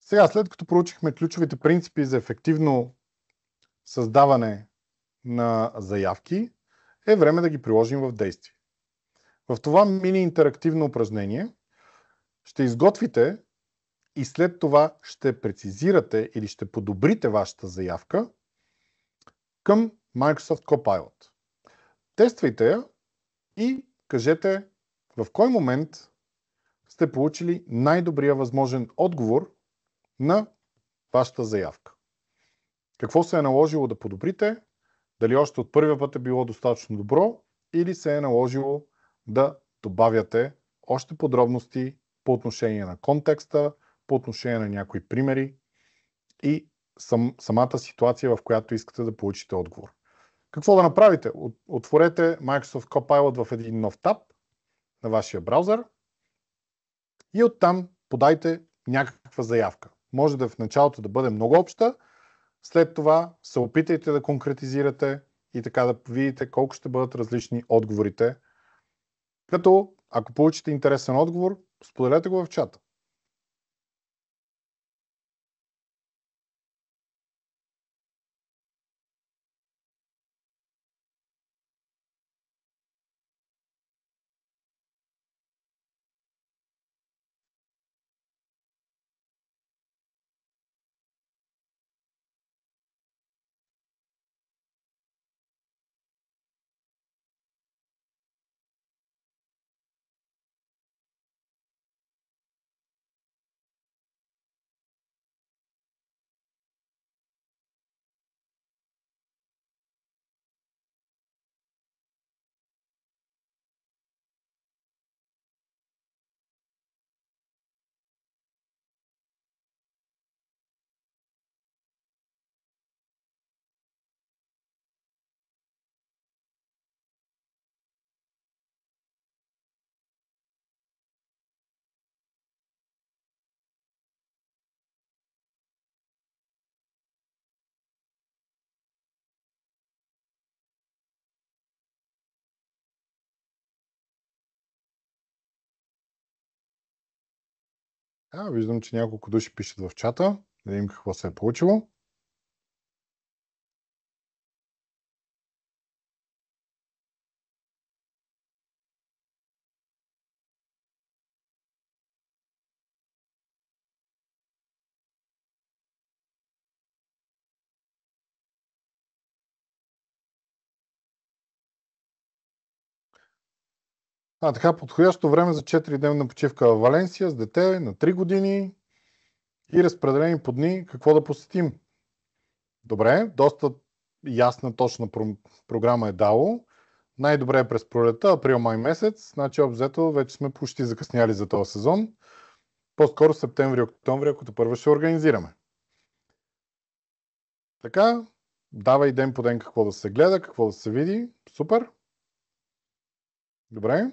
Сега, след като проучихме ключовите принципи за ефективно създаване на заявки, е време да ги приложим в действие. В това мини интерактивно упражнение ще изготвите и след това ще прецизирате или ще подобрите вашата заявка към Microsoft Copilot. Тествайте я и кажете в кой момент сте получили най-добрия възможен отговор на вашата заявка. Какво се е наложило да подобрите? Дали още от първия път е било достатъчно добро или се е наложило да добавяте още подробности по отношение на контекста, по отношение на някои примери и самата ситуация, в която искате да получите отговор. Какво да направите? Отворете Microsoft Copilot в един нов таб на вашия браузър и оттам подайте някаква заявка. Може да в началото да бъде много обща, след това се опитайте да конкретизирате и така да видите колко ще бъдат различни отговорите. Като ако получите интересен отговор, споделете го в чата. Виждам, че няколко души пишат в чата. Да видим какво се е получило. Така, подходящо време за 4-дневна почивка в Валенсия с дете на 3 години и разпределени по дни какво да посетим. Добре, доста ясна, точна програма е дало. Най-добре е през пролета, април-май месец. Значи, обзето, вече сме почти закъсняли за този сезон. По-скоро септември-октомври, ако първо ще организираме. Така, давай ден по ден какво да се гледа, какво да се види. Супер. Добре.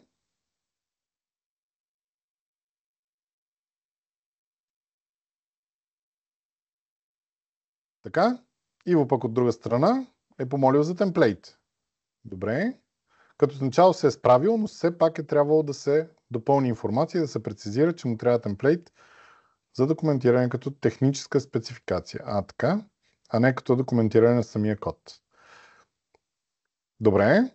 Така. Иво пък от друга страна е помолил за темплейт. Добре. Като начало се е справил, но все пак е трябвало да се допълни информация и да се прецизира, че му трябва темплейт за документиране като техническа спецификация. Така. А не като документиране на самия код. Добре.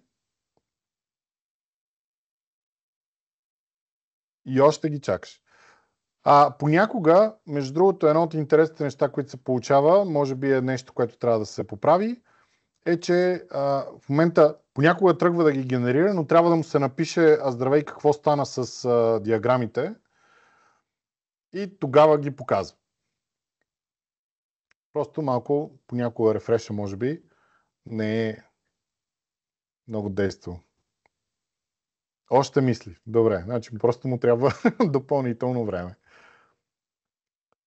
И още ги чакаш. Понякога, между другото, едно от интересните неща, които се получава, може би е нещо, което трябва да се поправи, е, че в момента понякога тръгва да ги генерира, но трябва да му се напише здравей, какво стана с диаграмите и тогава ги показва. Просто малко, понякога рефреша, може би, не е много действал. Още мисли. Добре, значи просто му трябва допълнително време.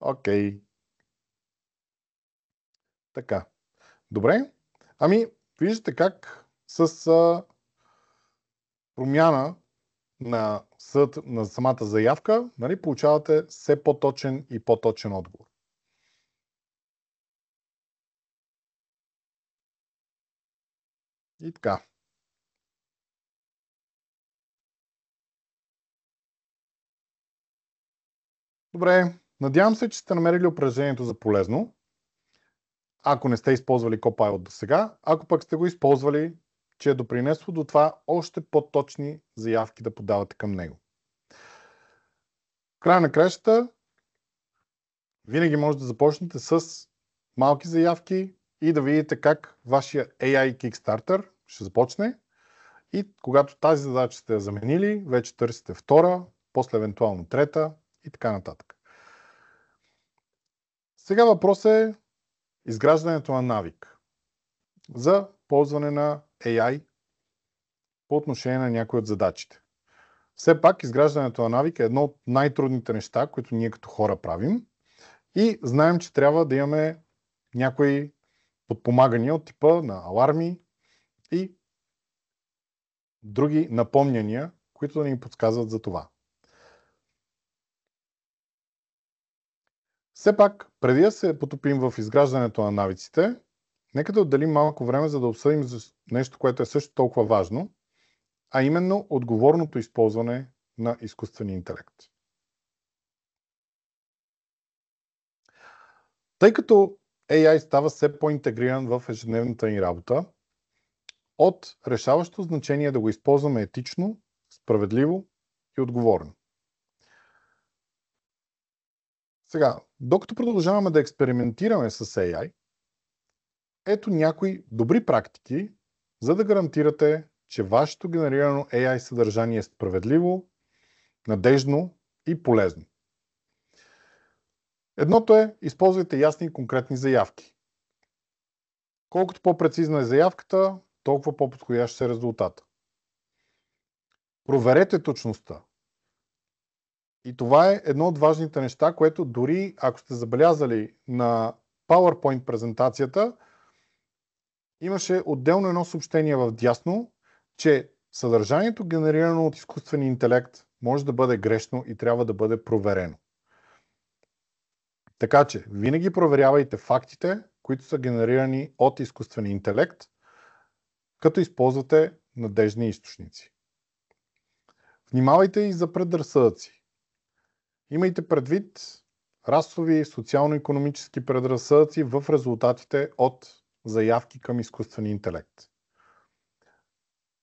Окей. Така. Добре. Виждате как с промяна на самата заявка, получавате все по-точен и по-точен отговор. И така. Добре, надявам се, че сте намерили упражнението за полезно. Ако не сте използвали Copilot до сега, ако пък сте го използвали, че е допринесло до това още по-точни заявки да подавате към него. В края на краищата, Винаги може да започнете с малки заявки и да видите как вашия AI Kickstarter ще започне. И когато тази задача сте я заменили, вече търсите втора, после евентуално трета и така нататък. Сега въпрос е изграждането на навик за ползване на AI по отношение на някои от задачите. Все пак изграждането на навик е едно от най-трудните неща, които ние като хора правим и знаем, че трябва да имаме някои подпомагания от типа на аларми и други напомняния, които да ни подсказват за това. Все пак, преди да се потопим в изграждането на навиците, нека да отделим малко време, за да обсъдим нещо, което е също толкова важно, а именно отговорното използване на изкуствения интелект. Тъй като AI става все по-интегриран в ежедневната ни работа, от решаващо значение да го използваме етично, справедливо и отговорно. Сега, докато продължаваме да експериментираме с AI, ето някои добри практики, за да гарантирате, че вашето генерирано AI съдържание е справедливо, надежно и полезно. Едното е, използвайте ясни и конкретни заявки. Колкото по-прецизна е заявката, толкова по-подходящ ще е резултата. Проверете точността. И това е едно от важните неща, което дори ако сте забелязали на PowerPoint презентацията, имаше отделно едно съобщение в дясно, че съдържанието, генерирано от изкуствен интелект, може да бъде грешно и трябва да бъде проверено. Така че, винаги проверявайте фактите, които са генерирани от изкуствен интелект, като използвате надежни източници. Внимавайте и за предразсъдъци. Имайте предвид расови, социално-икономически предразсъдъци в резултатите от заявки към изкуствен интелект.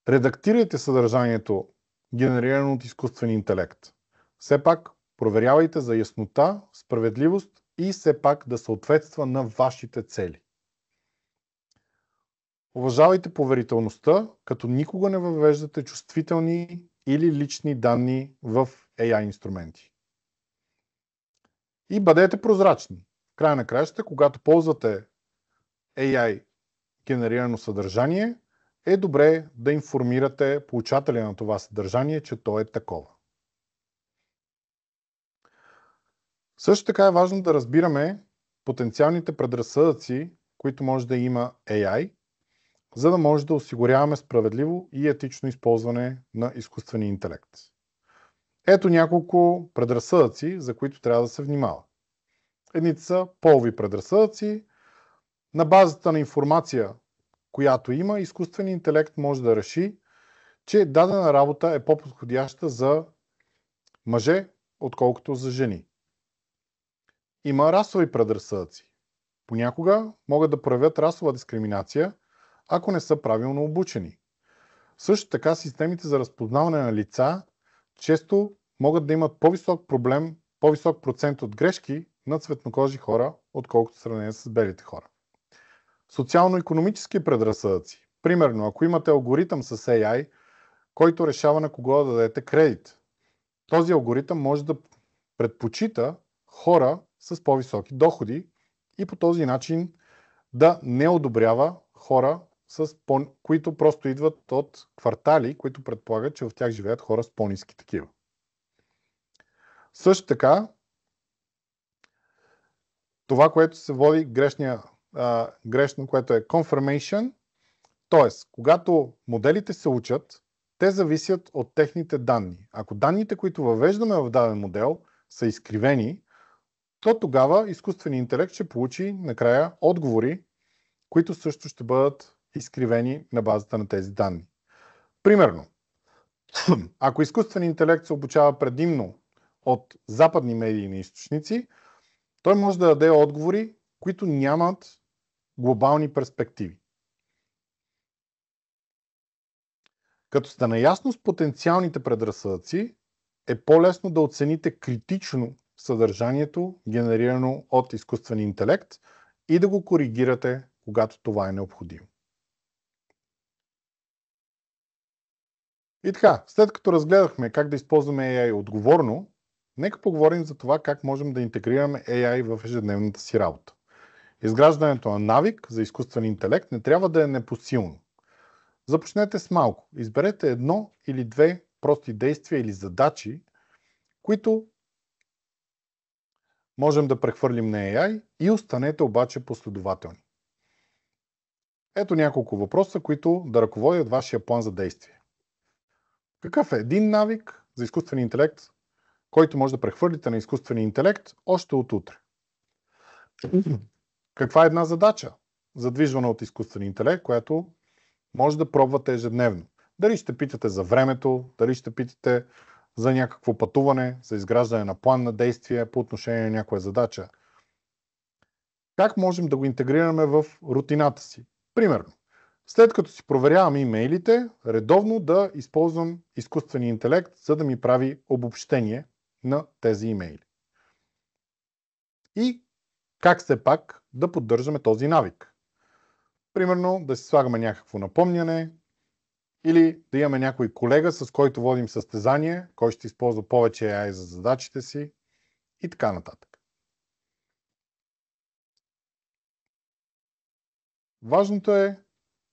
Редактирайте съдържанието, генерирано от изкуствен интелект. Все пак проверявайте за яснота, справедливост и все пак да съответства на вашите цели. Уважавайте поверителността, като никога не въвеждате чувствителни или лични данни в AI инструменти. И бъдете прозрачни. В края на краищата, когато ползвате AI генерирано съдържание, е добре да информирате получателя на това съдържание, че то е такова. Също така е важно да разбираме потенциалните предразсъдъци, които може да има AI, за да може да осигуряваме справедливо и етично използване на изкуствения интелект. Ето няколко предразсъдъци, за които трябва да се внимава. Едните са полови предразсъдъци. На базата на информация, която има, изкуственият интелект може да реши, че дадена работа е по-подходяща за мъже, отколкото за жени. Има расови предразсъдъци. Понякога могат да проявят расова дискриминация, ако не са правилно обучени. Също така системите за разпознаване на лица често могат да имат по-висок процент от грешки на цветнокожи хора, отколкото в сравнение с белите хора. Социално-икономически предразсъдъци. Примерно, ако имате алгоритъм с AI, който решава на кого да дадете кредит, този алгоритъм може да предпочита хора с по-високи доходи и по този начин да не одобрява хора, които просто идват от квартали, които предполагат, че в тях живеят хора с по-ниски такива. Също така, това, което се води грешно, което е confirmation, т.е. когато моделите се учат, те зависят от техните данни. Ако данните, които въвеждаме в даден модел, са изкривени, то тогава изкуственият интелект ще получи накрая отговори, които също ще бъдат изкривени на базата на тези данни. Примерно, ако изкуственият интелект се обучава предимно от западни медийни източници, той може да даде отговори, които нямат глобални перспективи. Като сте наясно с потенциалните предразсъдъци, е по-лесно да оцените критично съдържанието, генерирано от изкуствен интелект и да го коригирате, когато това е необходимо. И така, след като разгледахме как да използваме AI отговорно, нека поговорим за това как можем да интегрираме AI в ежедневната си работа. Изграждането на навик за изкуствен интелект не трябва да е непосилно. Започнете с малко. Изберете едно или две прости действия или задачи, които можем да прехвърлим на AI и останете обаче последователни. Ето няколко въпроса, които да ръководят вашия план за действие. Какъв е един навик за изкуствен интелект, който може да прехвърлите на изкуствения интелект още от утре? Каква е една задача, задвижвана от изкуствен интелект, която може да пробвате ежедневно? Дали ще питате за времето, дали ще питате за някакво пътуване, за изграждане на план на действие по отношение на някоя задача. Как можем да го интегрираме в рутината си? Примерно, след като си проверявам имейлите, редовно да използвам изкуствения интелект, за да ми прави обобщение на тези имейли. И как все пак да поддържаме този навик? Примерно да си слагаме някакво напомняне или да имаме някой колега, с който водим състезание, който ще използва повече AI за задачите си и така нататък. Важното е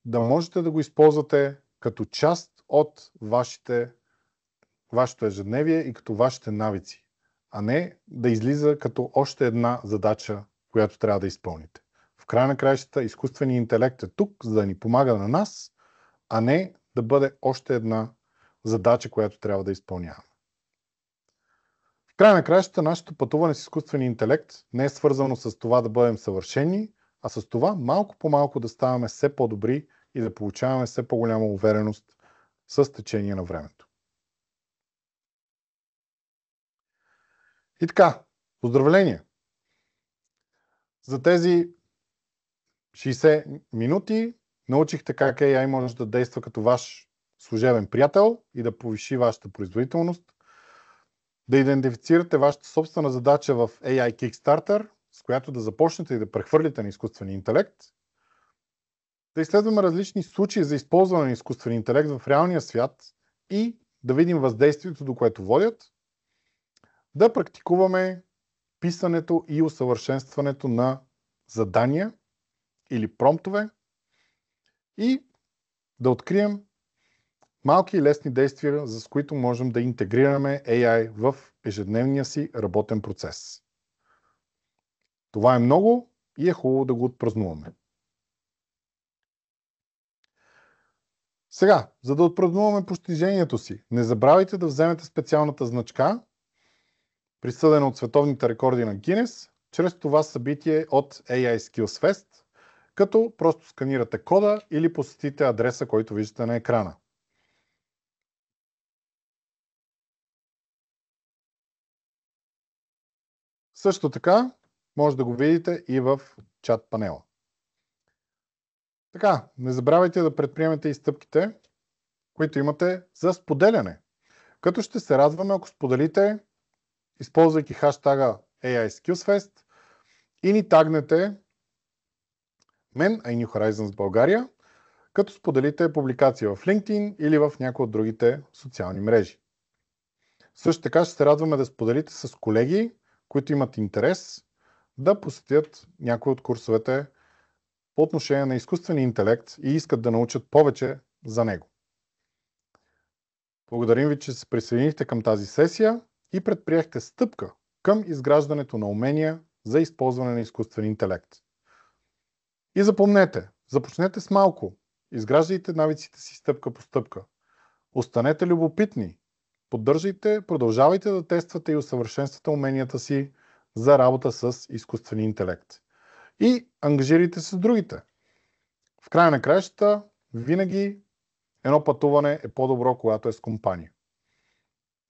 да можете да го използвате като част от вашето ежедневие и като вашите навици, а не да излиза като още една задача, която трябва да изпълните. В края на краищата изкуственият интелект е тук, за да ни помага на нас, а не да бъде още една задача, която трябва да изпълняваме. В края на краищата нашето пътуване с изкуствения интелект не е свързано с това да бъдем съвършени, а с това малко по малко да ставаме все по-добри и да получаваме все по-голяма увереност с течение на времето. И така, поздравления! За тези 60 минути научихте как AI може да действа като ваш служебен приятел и да повиши вашата производителност, да идентифицирате вашата собствена задача в AI Kickstarter, с която да започнете и да прехвърлите на изкуствения интелект, да изследваме различни случаи за използване на изкуствения интелект в реалния свят и да видим въздействието, до което водят, да практикуваме писането и усъвършенстването на задания или промптове и да открием малки и лесни действия, с които можем да интегрираме AI в ежедневния си работен процес. Това е много и е хубаво да го отпразнуваме. Сега, за да отпразнуваме постижението си, не забравяйте да вземете специалната значка, присъдена от световните рекорди на Гинес, чрез това събитие от AI Skills Fest, като просто сканирате кода или посетите адреса, който виждате на екрана. Също така, може да го видите и в чат панела. Така, не забравяйте да предприемете и стъпките, които имате за споделяне. Като ще се радваме, ако споделите, използвайки хаштага AI Skills Fest и ни тагнете мен, New Horizons България, като споделите публикация в LinkedIn или в някои от другите социални мрежи. Също така ще се радваме да споделите с колеги, които имат интерес да посетят някои от курсовете по отношение на изкуствения интелект и искат да научат повече за него. Благодарим ви, че се присъединихте към тази сесия и предприехте стъпка към изграждането на умения за използване на изкуствен интелект. И запомнете, започнете с малко, изграждайте навиците си стъпка по стъпка. Останете любопитни, продължавайте да тествате и усъвършенствате уменията си за работа с изкуствен интелект. И ангажирайте се с другите. В края на краищата, винаги едно пътуване е по-добро, когато е с компания.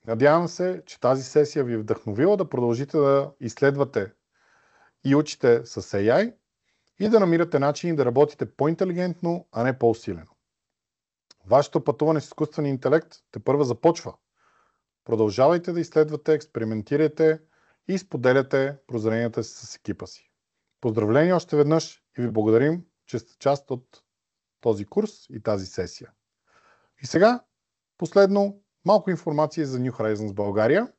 Надявам се, че тази сесия ви е вдъхновила да продължите да изследвате и учите с AI и да намирате начини да работите по-интелигентно, а не по-усилено. Вашето пътуване с изкуствен интелект тепърва започва. Продължавайте да изследвате, експериментирайте и споделяте прозренията си с екипа си. Поздравления още веднъж и ви благодарим, че сте част от този курс и тази сесия. И сега, последно, малко информация за New Horizons България.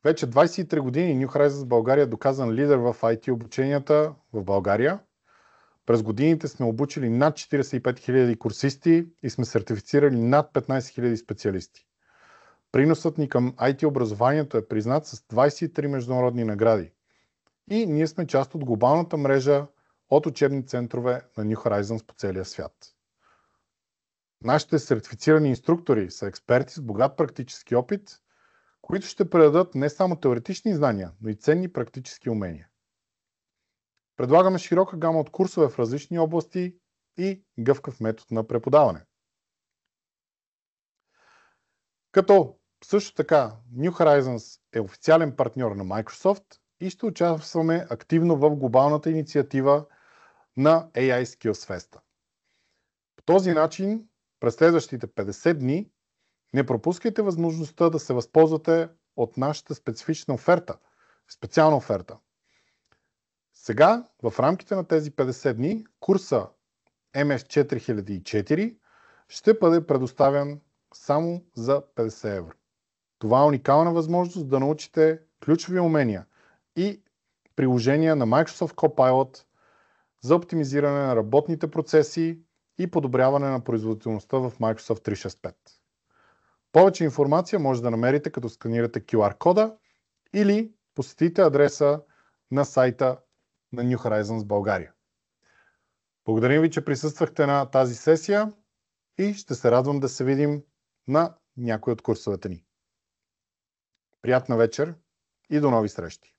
Вече 23 години New Horizons България е доказан лидер в IT обученията в България. През годините сме обучили над 45 000 курсисти и сме сертифицирали над 15 000 специалисти. Приносът ни към IT образованието е признат с 23 международни награди. И ние сме част от глобалната мрежа от учебни центрове на New Horizons по целия свят. Нашите сертифицирани инструктори са експерти с богат практически опит, които ще предадат не само теоретични знания, но и ценни практически умения. Предлагаме широка гама от курсове в различни области и гъвкав метод на преподаване. Като също така New Horizons е официален партньор на Microsoft и ще участваме активно в глобалната инициатива на AI Skills Fest. По този начин, през следващите 50 дни, не пропускайте възможността да се възползвате от нашата специфична оферта, специална оферта. Сега, в рамките на тези 50 дни, курса MS4004 ще бъде предоставен само за 50 евро. Това е уникална възможност да научите ключови умения и приложения на Microsoft Copilot за оптимизиране на работните процеси и подобряване на производителността в Microsoft 365. Повече информация може да намерите като сканирате QR кода или посетите адреса на сайта на New Horizons България. Благодарим ви, че присъствахте на тази сесия и ще се радвам да се видим на някои от курсовете ни. Приятна вечер и до нови срещи!